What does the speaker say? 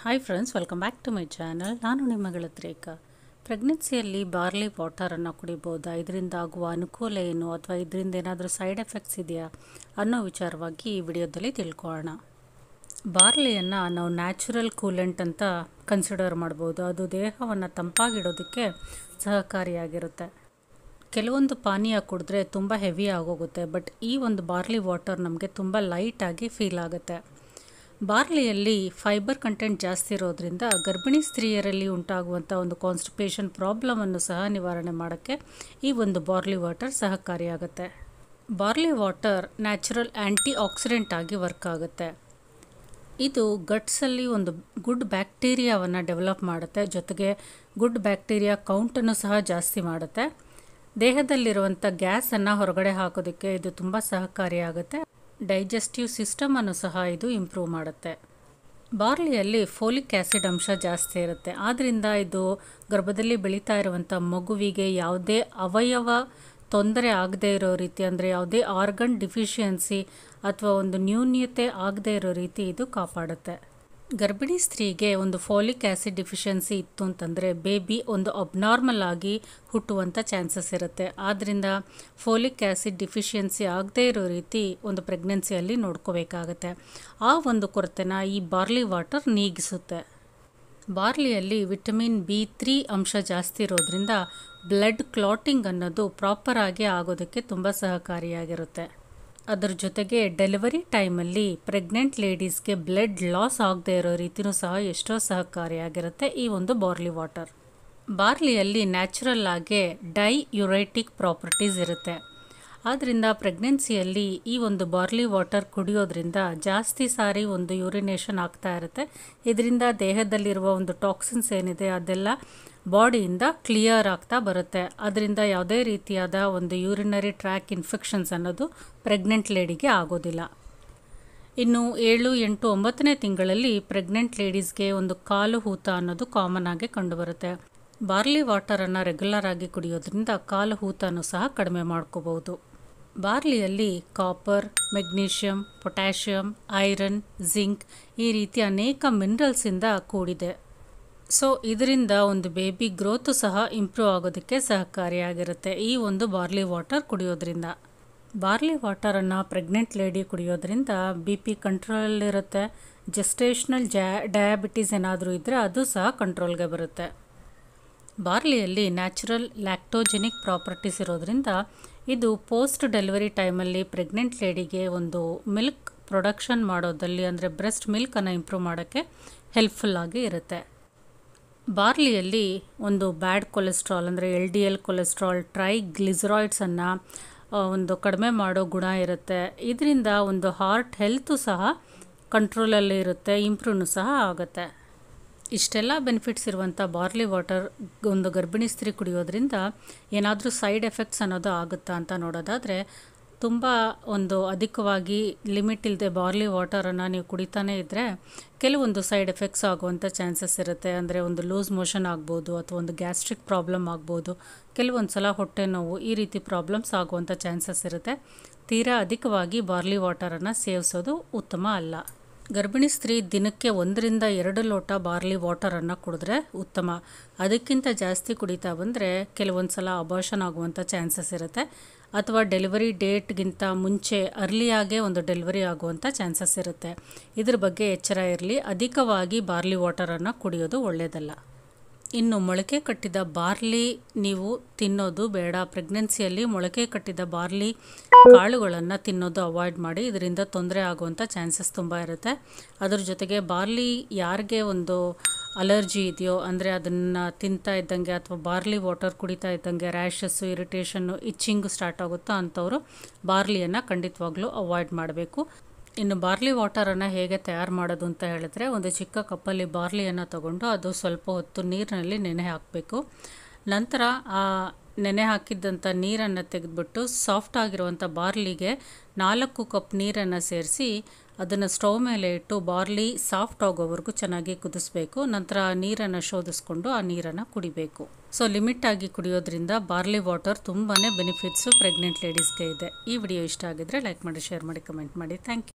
Hi friends, welcome back to my channel. ನಾನು ನಿಮ್ಮ ರೇಖಾ. ಪ್ರೆಗ್ನೆನ್ಸಿಯಲ್ಲಿ barley ವಾಟರನ್ನು ಕುಡಿಬೋದಾ, ಇದರಿಂದ ಆಗುವ ಅನುಕೂಲ ಏನು, ಅಥವಾ ಇದರಿಂದ ಏನಾದರೂ ಸೈಡ್ ಎಫೆಕ್ಟ್ಸ್ ಇದೆಯಾ ಅನ್ನೋ ವಿಚಾರವಾಗಿ ಈ ವಿಡಿಯೋದಲ್ಲಿ ತಿಳ್ಕೊಳ್ಳೋಣ. ಬಾರ್ಲಿಯನ್ನು ನಾವು ನ್ಯಾಚುರಲ್ ಕೂಲೆಂಟ್ ಅಂತ ಕನ್ಸಿಡರ್ ಮಾಡ್ಬೋದು. ಅದು ದೇಹವನ್ನು ತಂಪಾಗಿಡೋದಕ್ಕೆ ಸಹಕಾರಿಯಾಗಿರುತ್ತೆ. ಕೆಲವೊಂದು ಪಾನೀಯ ಕುಡಿದ್ರೆ ತುಂಬ ಹೆವಿ ಆಗೋಗುತ್ತೆ, ಬಟ್ ಈ ಒಂದು ಬಾರ್ಲಿ ವಾಟರ್ ನಮಗೆ ತುಂಬ ಲೈಟಾಗಿ ಫೀಲ್ ಆಗುತ್ತೆ. ಬಾರ್ಲಿಯಲ್ಲಿ ಫೈಬರ್ ಕಂಟೆಂಟ್ ಜಾಸ್ತಿ ಇರೋದ್ರಿಂದ ಗರ್ಭಿಣಿ ಸ್ತ್ರೀಯರಲ್ಲಿ ಉಂಟಾಗುವಂಥ ಒಂದು ಕಾನ್ಸ್ಟಿಪೇಷನ್ ಪ್ರಾಬ್ಲಮನ್ನು ಸಹ ನಿವಾರಣೆ ಮಾಡೋಕ್ಕೆ ಈ ಒಂದು ಬಾರ್ಲಿ ವಾಟರ್ ಸಹಕಾರಿಯಾಗುತ್ತೆ. Barley water natural antioxidant ಆಗಿ ವರ್ಕ್ ಆಗುತ್ತೆ. ಇದು ಗಟ್ಸಲ್ಲಿ ಒಂದು ಗುಡ್ ಬ್ಯಾಕ್ಟೀರಿಯಾವನ್ನು ಡೆವಲಪ್ ಮಾಡುತ್ತೆ, ಜೊತೆಗೆ ಗುಡ್ ಬ್ಯಾಕ್ಟೀರಿಯಾ ಕೌಂಟನ್ನು ಸಹ ಜಾಸ್ತಿ ಮಾಡುತ್ತೆ. ದೇಹದಲ್ಲಿರುವಂಥ ಗ್ಯಾಸನ್ನು ಹೊರಗಡೆ ಹಾಕೋದಕ್ಕೆ ಇದು ತುಂಬ ಸಹಕಾರಿಯಾಗುತ್ತೆ. ಡೈಜೆಸ್ಟಿವ್ ಸಿಸ್ಟಮನ್ನು ಸಹ ಇದು ಇಂಪ್ರೂವ್ ಮಾಡುತ್ತೆ. ಬಾರ್ಲಿಯಲ್ಲಿ ಫೋಲಿಕ್ ಆ್ಯಸಿಡ್ ಅಂಶ ಜಾಸ್ತಿ ಇರುತ್ತೆ. ಆದ್ದರಿಂದ ಇದು ಗರ್ಭದಲ್ಲಿ ಬೆಳೀತಾ ಇರುವಂಥ ಮಗುವಿಗೆ ಯಾವುದೇ ಅವಯವ ತೊಂದರೆ ಆಗದೇ ಇರೋ ರೀತಿ, ಅಂದರೆ ಯಾವುದೇ ಆರ್ಗನ್ ಡಿಫಿಷಿಯನ್ಸಿ ಅಥವಾ ಒಂದು ನ್ಯೂನ್ಯತೆ ಆಗದೇ ಇರೋ ರೀತಿ ಇದು ಕಾಪಾಡುತ್ತೆ. ಗರ್ಭಿಣಿ ಸ್ತ್ರೀಗೆ ಒಂದು ಫೋಲಿಕ್ ಆ್ಯಸಿಡ್ ಡಿಫಿಷಿಯನ್ಸಿ ಇತ್ತು ಅಂತಂದರೆ ಬೇಬಿ ಒಂದು ಅಬ್ನಾರ್ಮಲ್ ಆಗಿ ಹುಟ್ಟುವಂಥ ಚಾನ್ಸಸ್ ಇರುತ್ತೆ. ಆದ್ದರಿಂದ ಫೋಲಿಕ್ ಆ್ಯಸಿಡ್ ಡಿಫಿಷಿಯನ್ಸಿ ಆಗದೇ ಇರೋ ರೀತಿ ಒಂದು ಪ್ರೆಗ್ನೆನ್ಸಿಯಲ್ಲಿ ನೋಡ್ಕೋಬೇಕಾಗತ್ತೆ. ಆ ಒಂದು ಕೊರತೆನ ಈ ಬಾರ್ಲಿ ವಾಟರ್ ನೀಗಿಸುತ್ತೆ. ಬಾರ್ಲಿಯಲ್ಲಿ ವಿಟಮಿನ್ B3 ಅಂಶ ಜಾಸ್ತಿ ಇರೋದ್ರಿಂದ ಬ್ಲಡ್ ಕ್ಲಾಟಿಂಗ್ ಅನ್ನೋದು ಪ್ರಾಪರಾಗಿ ಆಗೋದಕ್ಕೆ ತುಂಬ ಸಹಕಾರಿಯಾಗಿರುತ್ತೆ. ಅದರ ಜೊತೆಗೆ ಡೆಲಿವರಿ ಟೈಮಲ್ಲಿ ಪ್ರೆಗ್ನೆಂಟ್ ಲೇಡೀಸ್ಗೆ ಬ್ಲಡ್ ಲಾಸ್ ಆಗದೇ ಇರೋ ರೀತಿಯೂ ಸಹ ಎಷ್ಟೋ ಸಹಕಾರಿಯಾಗಿರುತ್ತೆ ಈ ಒಂದು ಬಾರ್ಲಿ ವಾಟರ್. ಬಾರ್ಲಿಯಲ್ಲಿ ನ್ಯಾಚುರಲ್ ಆಗಿ ಡೈಯುರೆಟಿಕ್ ಪ್ರಾಪರ್ಟೀಸ್ ಇರುತ್ತೆ. ಆದ್ದರಿಂದ ಪ್ರೆಗ್ನೆನ್ಸಿಯಲ್ಲಿ ಈ ಒಂದು ಬಾರ್ಲಿ ವಾಟರ್ ಕುಡಿಯೋದ್ರಿಂದ ಜಾಸ್ತಿ ಸಾರಿ ಒಂದು ಯೂರಿನೇಷನ್ ಆಗ್ತಾ ಇರುತ್ತೆ. ಇದರಿಂದ ದೇಹದಲ್ಲಿರುವ ಒಂದು ಟಾಕ್ಸಿನ್ಸ್ ಏನಿದೆ ಅದೆಲ್ಲ ಬಾಡಿಯಿಂದ ಕ್ಲಿಯರ್ ಆಗ್ತಾ ಬರುತ್ತೆ. ಅದರಿಂದ ಯಾವುದೇ ರೀತಿಯಾದ ಒಂದು ಯೂರಿನರಿ ಟ್ರ್ಯಾಕ್ ಇನ್ಫೆಕ್ಷನ್ಸ್ ಅನ್ನೋದು ಪ್ರೆಗ್ನೆಂಟ್ ಲೇಡಿಗೆ ಆಗೋದಿಲ್ಲ. ಇನ್ನು 7, 8, 9ನೇ ತಿಂಗಳಲ್ಲಿ ಪ್ರೆಗ್ನೆಂಟ್ ಲೇಡೀಸ್ಗೆ ಒಂದು ಕಾಲು ಊತ ಅನ್ನೋದು ಕಾಮನ್ ಆಗಿ ಕಂಡುಬರುತ್ತೆ. ಬಾರ್ಲಿ ವಾಟರನ್ನು ರೆಗ್ಯುಲರ್ ಆಗಿ ಕುಡಿಯೋದ್ರಿಂದ ಕಾಲು ಊತನೂ ಸಹ ಕಡಿಮೆ ಮಾಡ್ಕೋಬಹುದು. ಬಾರ್ಲಿಯಲ್ಲಿ copper, magnesium, potassium, iron, zinc ಈ ರೀತಿ ಅನೇಕ ಮಿನರಲ್ಸಿಂದ ಕೂಡಿದೆ. ಸೊ ಇದರಿಂದ ಒಂದು ಬೇಬಿ ಗ್ರೋತು ಸಹ ಇಂಪ್ರೂವ್ ಆಗೋದಕ್ಕೆ ಸಹಕಾರಿಯಾಗಿರುತ್ತೆ ಈ ಒಂದು ಬಾರ್ಲಿ ವಾಟರ್ ಕುಡಿಯೋದ್ರಿಂದ. ಬಾರ್ಲಿ ವಾಟರನ್ನು ಪ್ರೆಗ್ನೆಂಟ್ ಲೇಡಿ ಕುಡಿಯೋದ್ರಿಂದ BP ಕಂಟ್ರೋಲಲ್ಲಿರುತ್ತೆ. ಜೆಸ್ಟೇಷನಲ್ ಡಯಾಬಿಟೀಸ್ ಏನಾದರೂ ಇದ್ದರೆ ಅದು ಸಹ ಕಂಟ್ರೋಲ್ಗೆ ಬರುತ್ತೆ. ಬಾರ್ಲಿಯಲ್ಲಿ ನ್ಯಾಚುರಲ್ ಲ್ಯಾಕ್ಟೋಜೆನಿಕ್ ಪ್ರಾಪರ್ಟೀಸ್ ಇರೋದ್ರಿಂದ ಇದು ಪೋಸ್ಟ್ ಡೆಲಿವರಿ ಟೈಮಲ್ಲಿ ಪ್ರೆಗ್ನೆಂಟ್ ಲೇಡಿಗೆ ಒಂದು ಮಿಲ್ಕ್ ಪ್ರೊಡಕ್ಷನ್ ಮಾಡೋದಲ್ಲಿ, ಅಂದರೆ ಬ್ರೆಸ್ಟ್ ಮಿಲ್ಕನ್ನು ಇಂಪ್ರೂವ್ ಮಾಡೋಕ್ಕೆ ಹೆಲ್ಪ್ಫುಲ್ ಆಗಿ ಇರುತ್ತೆ. ಬಾರ್ಲಿಯಲ್ಲಿ ಒಂದು ಬ್ಯಾಡ್ ಕೊಲೆಸ್ಟ್ರಾಲ್, ಅಂದರೆ LDL ಕೊಲೆಸ್ಟ್ರಾಲ್, ಟ್ರೈಗ್ಲಿಸರಾಯ್ಡ್ಸನ್ನು ಒಂದು ಕಡಿಮೆ ಮಾಡೋ ಗುಣ ಇರುತ್ತೆ. ಇದರಿಂದ ಒಂದು ಹಾರ್ಟ್ ಹೆಲ್ತು ಸಹ ಕಂಟ್ರೋಲಲ್ಲಿ ಇರುತ್ತೆ, ಇಂಪ್ರೂವ್ನು ಸಹ ಆಗುತ್ತೆ. ಇಷ್ಟೆಲ್ಲ ಬೆನಿಫಿಟ್ಸ್ ಇರುವಂಥ ಬಾರ್ಲಿ ವಾಟರ್ ಒಂದು ಗರ್ಭಿಣಿ ಸ್ತ್ರೀ ಕುಡಿಯೋದ್ರಿಂದ ಏನಾದರೂ ಸೈಡ್ ಎಫೆಕ್ಟ್ಸ್ ಅನ್ನೋದು ಆಗುತ್ತಾ ಅಂತ ನೋಡೋದಾದರೆ, ತುಂಬ ಒಂದು ಅಧಿಕವಾಗಿ ಲಿಮಿಟ್ ಇಲ್ಲದೆ ಬಾರ್ಲಿ ವಾಟರನ್ನು ನೀವು ಕುಡಿತಾನೇ ಇದ್ದರೆ ಕೆಲವೊಂದು ಸೈಡ್ ಎಫೆಕ್ಟ್ಸ್ ಆಗುವಂಥ ಚಾನ್ಸಸ್ ಇರುತ್ತೆ. ಅಂದರೆ ಒಂದು ಲೂಸ್ ಮೋಷನ್ ಆಗ್ಬೋದು, ಅಥವಾ ಒಂದು ಗ್ಯಾಸ್ಟ್ರಿಕ್ ಪ್ರಾಬ್ಲಮ್ ಆಗ್ಬೋದು, ಕೆಲವೊಂದು ಸಲ ಹೊಟ್ಟೆ ನೋವು, ಈ ರೀತಿ ಪ್ರಾಬ್ಲಮ್ಸ್ ಆಗುವಂಥ ಚಾನ್ಸಸ್ ಇರುತ್ತೆ. ತೀರಾ ಅಧಿಕವಾಗಿ ಬಾರ್ಲಿ ವಾಟರನ್ನು ಸೇವಿಸೋದು ಉತ್ತಮ ಅಲ್ಲ. ಗರ್ಭಿಣಿ ಸ್ತ್ರೀ ದಿನಕ್ಕೆ 1ರಿಂದ 2 ಲೋಟ ಬಾರ್ಲಿ ವಾಟರನ್ನು ಕುಡಿದ್ರೆ ಉತ್ತಮ. ಅದಕ್ಕಿಂತ ಜಾಸ್ತಿ ಕುಡಿತಾ ಬಂದರೆ ಕೆಲವೊಂದು ಸಲ ಅಬಾರ್ಷನ್ ಆಗುವಂಥ ಚಾನ್ಸಸ್ ಇರುತ್ತೆ, ಅಥವಾ ಡೆಲಿವರಿ ಡೇಟ್ಗಿಂತ ಮುಂಚೆ ಅರ್ಲಿಯಾಗೇ ಒಂದು ಡೆಲಿವರಿ ಆಗುವಂಥ ಚಾನ್ಸಸ್ ಇರುತ್ತೆ. ಇದ್ರ ಬಗ್ಗೆ ಎಚ್ಚರ ಇರಲಿ. ಅಧಿಕವಾಗಿ ಬಾರ್ಲಿ ವಾಟರನ್ನು ಕುಡಿಯೋದು ಒಳ್ಳೆಯದಲ್ಲ. ಇನ್ನು ಮೊಳಕೆ ಕಟ್ಟಿದ ಬಾರ್ಲಿ ನೀವು ತಿನ್ನೋದು ಬೇಡ. ಪ್ರೆಗ್ನೆನ್ಸಿಯಲ್ಲಿ ಮೊಳಕೆ ಕಟ್ಟಿದ ಬಾರ್ಲಿ ಕಾಳುಗಳನ್ನು ತಿನ್ನೋದು ಅವಾಯ್ಡ್ ಮಾಡಿ. ಇದರಿಂದ ತೊಂದರೆ ಆಗುವಂಥ ಚಾನ್ಸಸ್ ತುಂಬ ಇರುತ್ತೆ. ಅದರ ಜೊತೆಗೆ ಬಾರ್ಲಿ ಯಾರಿಗೆ ಒಂದು ಅಲರ್ಜಿ ಇದೆಯೋ, ಅಂದರೆ ಅದನ್ನು ತಿಂತಾ ಇದ್ದಂಗೆ ಅಥವಾ ಬಾರ್ಲಿ ವಾಟರ್ ಕುಡಿತಾ ಇದ್ದಂಗೆ ರ್ಯಾಷಸ್ಸು, ಇರಿಟೇಷನ್ನು, ಇಚ್ಚಿಂಗು ಸ್ಟಾರ್ಟ್ ಆಗುತ್ತೋ ಅಂಥವರು ಬಾರ್ಲಿಯನ್ನು ಖಂಡಿತವಾಗ್ಲೂ ಅವಾಯ್ಡ್ ಮಾಡಬೇಕು. ಇನ್ನು ಬಾರ್ಲಿ ವಾಟರನ್ನು ಹೇಗೆ ತಯಾರು ಮಾಡೋದು ಅಂತ ಹೇಳಿದ್ರೆ, ಒಂದು ಚಿಕ್ಕ ಕಪ್ಪಲ್ಲಿ ಬಾರ್ಲಿಯನ್ನು ತಗೊಂಡು ಅದು ಸ್ವಲ್ಪ ಹೊತ್ತು ನೀರಿನಲ್ಲಿ ನೆನೆ ಹಾಕಬೇಕು. ನಂತರ ಆ ನೆನೆ ಹಾಕಿದ್ದಂಥ ನೀರನ್ನು ತೆಗೆದುಬಿಟ್ಟು ಸಾಫ್ಟ್ ಆಗಿರುವಂಥ ಬಾರ್ಲಿಗೆ 4 ಕಪ್ ನೀರನ್ನು ಸೇರಿಸಿ ಅದನ್ನು ಸ್ಟವ್ ಮೇಲೆ ಇಟ್ಟು ಬಾರ್ಲಿ ಸಾಫ್ಟ್ ಆಗೋವರೆಗೂ ಚೆನ್ನಾಗಿ ಕುದಿಸ್ಬೇಕು. ನಂತರ ನೀರನ್ನು ಶೋಧಿಸ್ಕೊಂಡು ಆ ನೀರನ್ನು ಕುಡಿಬೇಕು. ಸೊ ಲಿಮಿಟಾಗಿ ಕುಡಿಯೋದ್ರಿಂದ ಬಾರ್ಲಿ ವಾಟರ್ ತುಂಬಾ ಬೆನಿಫಿಟ್ಸು ಪ್ರೆಗ್ನೆಂಟ್ ಲೇಡೀಸ್ಗೆ ಇದೆ. ಈ ವಿಡಿಯೋ ಇಷ್ಟ ಆಗಿದ್ರೆ ಲೈಕ್ ಮಾಡಿ, ಶೇರ್ ಮಾಡಿ, ಕಮೆಂಟ್ ಮಾಡಿ. Thank you.